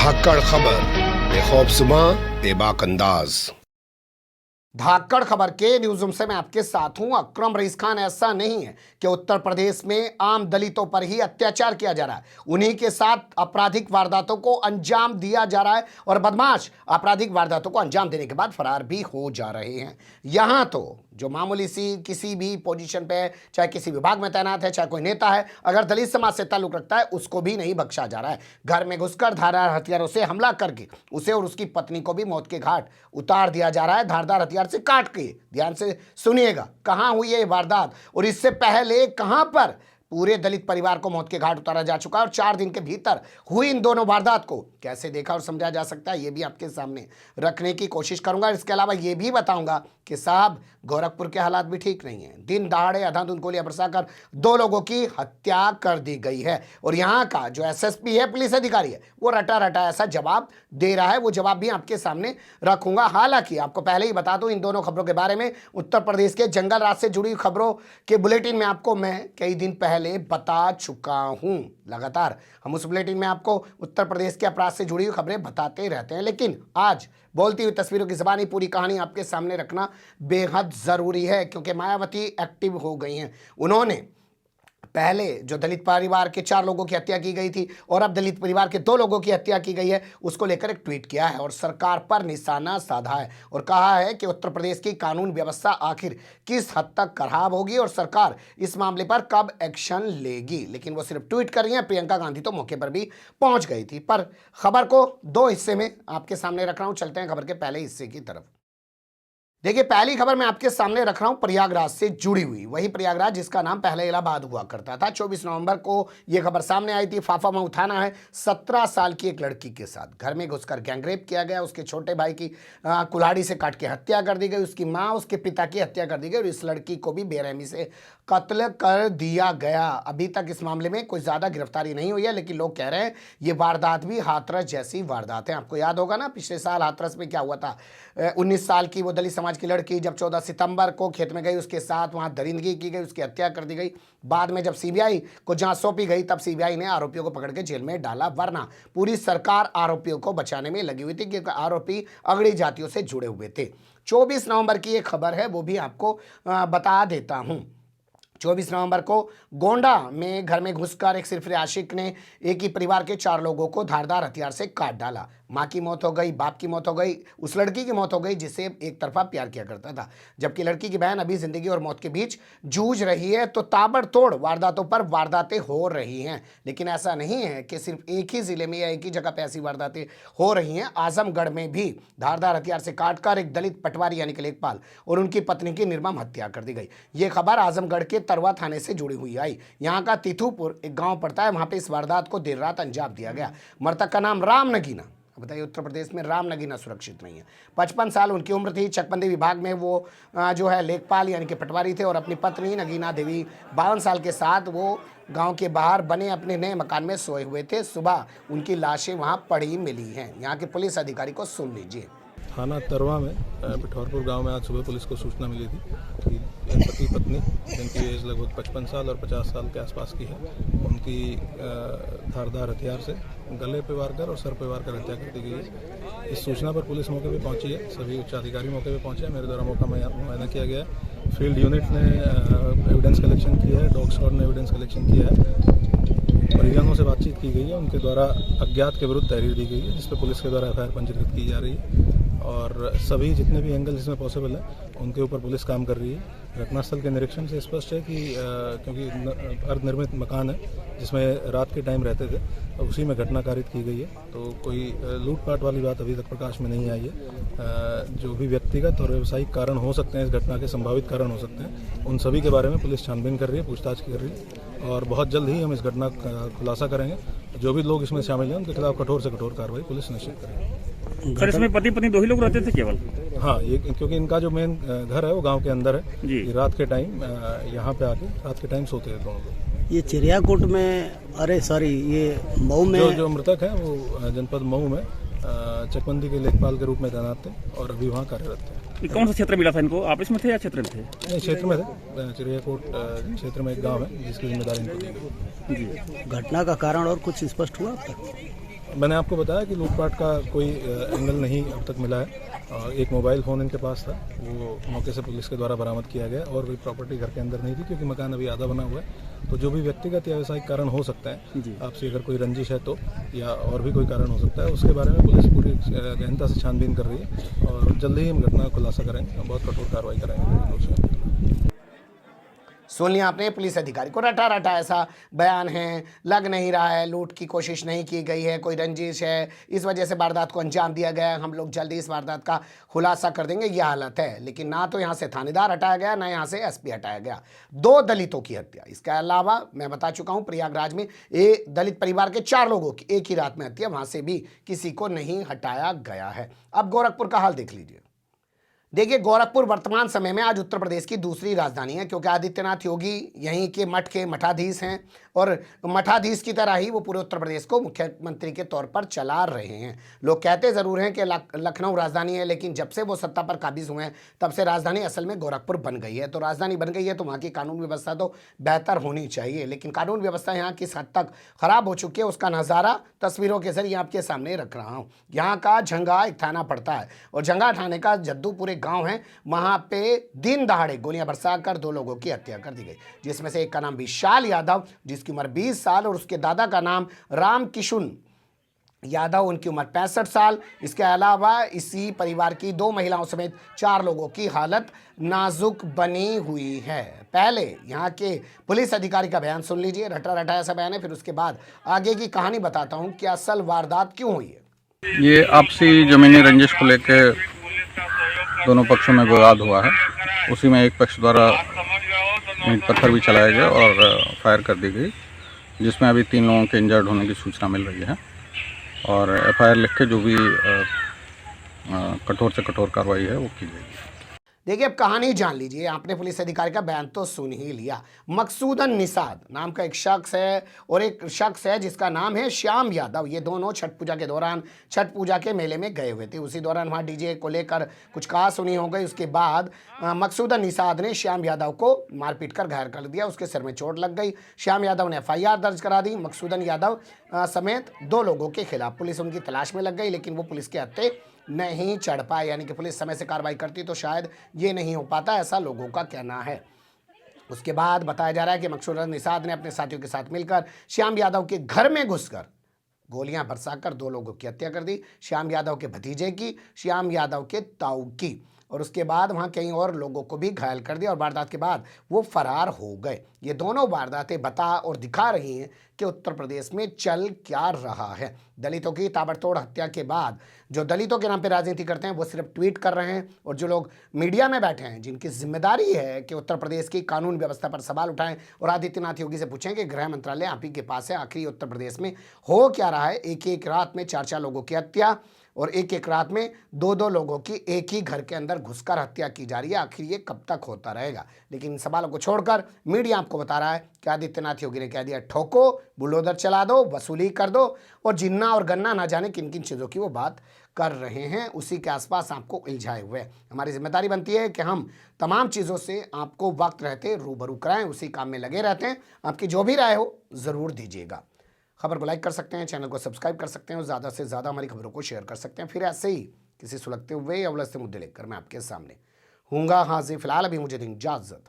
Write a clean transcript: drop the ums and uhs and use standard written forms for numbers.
धाकड़ खबर, बेखौफजुबां, बेबाक अंदाज। धाकड़ खबर के न्यूज रूम से मैं आपके साथ हूं अकरम रईस खान। ऐसा नहीं है कि उत्तर प्रदेश में आम दलितों पर ही अत्याचार किया जा रहा है, उन्हीं के साथ आपराधिक वारदातों को अंजाम दिया जा रहा है और बदमाश आपराधिक वारदातों को अंजाम देने के बाद फरार भी हो जा रहे हैं। यहां तो जो मामूली सी किसी भी पोजीशन पे, चाहे किसी विभाग में तैनात है, चाहे कोई नेता है, अगर दलित समाज से ताल्लुक रखता है उसको भी नहीं बख्शा जा रहा है। घर में घुसकर धारदार हथियारों से हमला करके उसे और उसकी पत्नी को भी मौत के घाट उतार दिया जा रहा है, धारदार हथियार से काट के। ध्यान से सुनिएगा, कहां हुई ये वारदात और इससे पहले कहां पर पूरे दलित परिवार को मौत के घाट उतारा जा चुका है और 4 दिन के भीतर हुई इन दोनों वारदात को कैसे देखा और समझा जा सकता है, ये भी आपके सामने रखने की कोशिश करूंगा। इसके अलावा ये भी बताऊंगा कि साहब गोरखपुर के हालात भी ठीक नहीं है। दिन दहाड़े अंधाधुंध गोलियां बरसाकर 2 लोगों की हत्या कर दी गई है और यहाँ का जो एसएसपी है, पुलिस अधिकारी है, वो रटा रटा ऐसा जवाब दे रहा है। वो जवाब भी आपके सामने रखूंगा। हालांकि आपको पहले ही बता दूं, इन दोनों खबरों के बारे में उत्तर प्रदेश के जंगल राज से जुड़ी खबरों के बुलेटिन में आपको मैं कई दिन पहले बता चुका हूं। लगातार हम उस बुलेटिन में आपको उत्तर प्रदेश के अपराध से जुड़ी हुई खबरें बताते रहते हैं, लेकिन आज बोलती हुई तस्वीरों की ज़बानी पूरी कहानी आपके सामने रखना बेहद ज़रूरी है, क्योंकि मायावती एक्टिव हो गई हैं। उन्होंने पहले जो दलित परिवार के 4 लोगों की हत्या की गई थी और अब दलित परिवार के 2 लोगों की हत्या की गई है, उसको लेकर एक ट्वीट किया है और सरकार पर निशाना साधा है और कहा है कि उत्तर प्रदेश की कानून व्यवस्था आखिर किस हद तक खराब होगी और सरकार इस मामले पर कब एक्शन लेगी। लेकिन वो सिर्फ ट्वीट कर रही हैं। प्रियंका गांधी तो मौके पर भी पहुंच गई थी। पर खबर को 2 हिस्से में आपके सामने रख रहा हूं। चलते हैं खबर के पहले हिस्से की तरफ। देखिए, पहली खबर मैं आपके सामने रख रहा हूं प्रयागराज से जुड़ी हुई, वही प्रयागराज जिसका नाम पहले इलाहाबाद हुआ करता था। 24 नवंबर को यह खबर सामने आई थी। फाफामऊ थाना है। 17 साल की एक लड़की के साथ घर में घुसकर गैंगरेप किया गया। उसके छोटे भाई की कुल्हाड़ी से काट के हत्या कर दी गई। उसकी मां, उसके पिता की हत्या कर दी गई और इस लड़की को भी बेरहमी से कत्ल कर दिया गया। अभी तक इस मामले में कोई ज्यादा गिरफ्तारी नहीं हुई है, लेकिन लोग कह रहे हैं ये वारदात भी हाथरस जैसी वारदात है। आपको याद होगा ना, पिछले साल हाथरस में क्या हुआ था। 19 साल की वो दलित समाज की लड़की जब 14 सितंबर को खेत में गई, उसके साथ वहां दरिंदगी की गई, उसकी हत्या कर दी गई। बाद में जब सीबीआई को जांच सौंपी गई, तब सीबीआई ने आरोपियों को पकड़ के जेल में डाला, वरना पूरी सरकार आरोपियों को बचाने में लगी हुई थी, क्योंकि आरोपी अगड़ी जातियों से जुड़े हुए थे। 24 नवंबर की एक खबर है, वो भी आपको बता देता हूं। 24 नवंबर को गोंडा में घर में घुसकर एक सिरफिरे आशिक ने एक ही परिवार के 4 लोगों को धारदार हथियार से काट डाला। माँ की मौत हो गई, बाप की मौत हो गई, उस लड़की की मौत हो गई जिसे एक तरफा प्यार किया करता था, जबकि लड़की की बहन अभी जिंदगी और मौत के बीच जूझ रही है। तो ताबड़तोड़ वारदातों पर वारदातें हो रही हैं। लेकिन ऐसा नहीं है कि सिर्फ एक ही जिले में या एक ही जगह पे ऐसी वारदातें हो रही हैं। आजमगढ़ में भी धारदार हथियार से काटकर एक दलित पटवारी यानी कि लेखपाल और उनकी पत्नी की निर्मम हत्या कर दी गई। ये खबर आजमगढ़ के तरवा थाने से जुड़ी हुई आई। यहाँ का तिथुपुर एक गाँव पड़ता है, वहाँ पे इस वारदात को देर रात अंजाम दिया गया। मृतक का नाम राम नगीना। बताइए, उत्तर प्रदेश में राम नगीना सुरक्षित नहीं है। 55 साल उनकी उम्र थी। चकबंदी विभाग में वो जो है लेखपाल यानी कि पटवारी थे और अपनी पत्नी नगीना देवी 52 साल के साथ वो गांव के बाहर बने अपने नए मकान में सोए हुए थे। सुबह उनकी लाशें वहां पड़ी मिली हैं। यहाँ के पुलिस अधिकारी को सुन लीजिए। थाना तरवा में पिठौरपुर गांव में आज सुबह पुलिस को सूचना मिली थी कि पति पत्नी, जिनकी एज लगभग 55 साल और 50 साल के आसपास की है, उनकी धारदार हथियार से गले पे वार कर और सर पे वार कर हत्या कर दी गई है। इस सूचना पर पुलिस मौके पे पहुंची है। सभी उच्च अधिकारी मौके पे पहुंचे हैं। मेरे द्वारा मौका मुआयना किया गया है। फील्ड यूनिट ने एविडेंस कलेक्शन किया है, डॉग स्क्वाड ने एविडेंस कलेक्शन किया है। परिजनों से बातचीत की गई है। उनके द्वारा अज्ञात के विरुद्ध तहरीर दी गई है, जिस पर पुलिस के द्वारा एफआईआर पंजीकृत की जा रही है और सभी जितने भी एंगल इसमें पॉसिबल है उनके ऊपर पुलिस काम कर रही है। घटनास्थल के निरीक्षण से स्पष्ट है कि क्योंकि अर्धनिर्मित मकान है जिसमें रात के टाइम रहते थे, उसी में घटना कारित की गई है। तो कोई लूटपाट वाली बात अभी तक प्रकाश में नहीं आई है। जो भी व्यक्तिगत और व्यावसायिक कारण हो सकते हैं, इस घटना के संभावित कारण हो सकते हैं, उन सभी के बारे में पुलिस छानबीन कर रही है, पूछताछ कर रही है और बहुत जल्द ही हम इस घटना का खुलासा करेंगे। जो भी लोग इसमें शामिल हैं उनके खिलाफ कठोर से कठोर कार्रवाई पुलिस निश्चित करेगी। सर, इसमें पति पत्नी 2 ही लोग रहते थे केवल? हाँ, ये क्योंकि इनका जो मेन घर है वो गांव के अंदर है जी। रात के टाइम यहाँ पे आके रात के टाइम सोते हैं दोनों लोग। ये चिड़ियाकोट में, अरे सॉरी, ये मऊ में जो मृतक है वो जनपद मऊ में चकबंदी के लेखपाल के रूप में तैनात थे और अभी वहाँ कार्यरत थे। ये कौन सा क्षेत्र मिला था इनको? आपस में थे या क्षेत्र में थे? नहीं, क्षेत्र में थे। चिड़ियाकोट क्षेत्र में एक गांव है जिसकी जिम्मेदारी इनको दी गई। घटना का कारण और कुछ स्पष्ट हुआ अब तक? मैंने आपको बताया कि लूटपाट का कोई एंगल नहीं अब तक मिला है। एक मोबाइल फ़ोन इनके पास था, वो मौके से पुलिस के द्वारा बरामद किया गया, और कोई प्रॉपर्टी घर के अंदर नहीं थी क्योंकि मकान अभी आधा बना हुआ है। तो जो भी व्यक्तिगत या व्यावसायिक कारण हो सकता है, आपसे अगर कोई रंजिश है तो, या और भी कोई कारण हो सकता है, उसके बारे में पुलिस पूरी गहनता से छानबीन कर रही है और जल्दी ही हम घटना का खुलासा करेंगे, बहुत कठोर कार्रवाई करेंगे। सुन लिया आपने पुलिस अधिकारी को, रटा रटा ऐसा बयान है, लग नहीं रहा है लूट की कोशिश नहीं की गई है, कोई रंजिश है, इस वजह से वारदात को अंजाम दिया गया है, हम लोग जल्दी इस वारदात का खुलासा कर देंगे, यह हालत है। लेकिन ना तो यहाँ से थानेदार हटाया गया, ना यहाँ से एसपी हटाया गया। 2 दलितों की हत्या, इसके अलावा मैं बता चुका हूँ प्रयागराज में दलित परिवार के 4 लोगों की एक ही रात में हत्या, वहाँ से भी किसी को नहीं हटाया गया है। अब गोरखपुर का हाल देख लीजिए। देखिए, गोरखपुर वर्तमान समय में आज उत्तर प्रदेश की दूसरी राजधानी है, क्योंकि आदित्यनाथ योगी यहीं के मठ के मठाधीश हैं और मठाधीश की तरह ही वो पूरे उत्तर प्रदेश को मुख्यमंत्री के तौर पर चला रहे हैं। लोग कहते ज़रूर हैं कि लखनऊ राजधानी है, लेकिन जब से वो सत्ता पर काबिज हुए हैं तब से राजधानी असल में गोरखपुर बन गई है। तो राजधानी बन गई है तो वहाँ की कानून व्यवस्था तो बेहतर होनी चाहिए, लेकिन कानून व्यवस्था यहाँ किस हद तक खराब हो चुकी है उसका नज़ारा तस्वीरों के जरिए आपके सामने रख रहा हूँ। यहाँ का झंगा एक थाना पड़ता है और झंगा थाने का जद्दू पूरे गांव है, वहां पे दिन दहाड़े गोलियां बरसाकर 2 लोगों की हत्या कर दी गई, जिसमें से एक का नाम विशाल यादव जिसकी उम्र 20 साल और उसके दादा का नाम राम किशुन यादव, उनकी उम्र 65 साल। इसके अलावा इसी परिवार की 2 महिलाओं समेत 4 लोगों की हालत नाजुक बनी हुई है। पहले यहाँ के पुलिस अधिकारी का बयान सुन लीजिए, रटा रटा ऐसा बयान है, फिर उसके बाद आगे की कहानी बताता हूँ कि असल वारदात क्यों हुई है। ये आपसी जमीनी रंजिश को लेकर दोनों पक्षों में विवाद हुआ है। उसी में एक पक्ष द्वारा ईंट पत्थर भी चलाया गया और फायर कर दी गई, जिसमें अभी 3 लोगों के इंजर्ड होने की सूचना मिल रही है और एफआईआर लिख के जो भी कठोर से कठोर कार्रवाई है वो की जाएगी। देखिए, अब कहानी जान लीजिए। आपने पुलिस अधिकारी का बयान तो सुन ही लिया। मकसूदन निषाद नाम का एक शख्स है और एक शख्स है जिसका नाम है श्याम यादव। ये दोनों छठ पूजा के दौरान छठ पूजा के मेले में गए हुए थे। उसी दौरान वहाँ डीजे को लेकर कुछ कहा सुनी हो गई। उसके बाद मकसूदन निषाद ने श्याम यादव को मारपीट कर घायल कर दिया, उसके सिर में चोट लग गई। श्याम यादव ने एफआईआर दर्ज करा दी। मकसूदन यादव समेत 2 लोगों के खिलाफ पुलिस उनकी तलाश में लग गई, लेकिन वो पुलिस के हत्थे नहीं चढ़ पाए, यानी कि पुलिस समय से कार्रवाई करती तो शायद ये नहीं हो पाता, ऐसा लोगों का कहना है। उसके बाद बताया जा रहा है कि मकसूदन निषाद ने अपने साथियों के साथ मिलकर श्याम यादव के घर में घुसकर गोलियां बरसाकर 2 लोगों की हत्या कर दी, श्याम यादव के भतीजे की, श्याम यादव के ताऊ की, और उसके बाद वहाँ कई और लोगों को भी घायल कर दिया और वारदात के बाद वो फरार हो गए। ये दोनों वारदातें बता और दिखा रही हैं कि उत्तर प्रदेश में चल क्या रहा है। दलितों की ताबड़तोड़ हत्या के बाद जो दलितों के नाम पे राजनीति करते हैं वो सिर्फ ट्वीट कर रहे हैं, और जो लोग मीडिया में बैठे हैं जिनकी जिम्मेदारी है कि उत्तर प्रदेश की कानून व्यवस्था पर सवाल उठाएं और आदित्यनाथ योगी से पूछें कि गृह मंत्रालय आप ही के पास है, आखिर उत्तर प्रदेश में हो क्या रहा है। एक रात में 4 लोगों की हत्या और एक रात में 2 लोगों की एक ही घर के अंदर घुसकर हत्या की जा रही है। आखिर ये कब तक होता रहेगा। लेकिन इन सवालों को छोड़कर मीडिया आपको बता रहा है कि आदित्यनाथ योगी ने कह दिया ठोको, बुलडोजर चला दो, वसूली कर दो, और जिन्ना और गन्ना ना जाने किन किन चीज़ों की वो बात कर रहे हैं, उसी के आसपास आपको उलझाए हुए। हमारी जिम्मेदारी बनती है कि हम तमाम चीज़ों से आपको वक्त रहते रूबरू कराएं, उसी काम में लगे रहते हैं। आपकी जो भी राय हो ज़रूर दीजिएगा। खबर को लाइक कर सकते हैं, चैनल को सब्सक्राइब कर सकते हैं और ज़्यादा से ज़्यादा हमारी खबरों को शेयर कर सकते हैं। फिर ऐसे ही किसी सुलगते हुए या उलझते मुद्दे लेकर मैं आपके सामने हूँगा हाजिर। फिलहाल अभी मुझे दिन इजाज़त।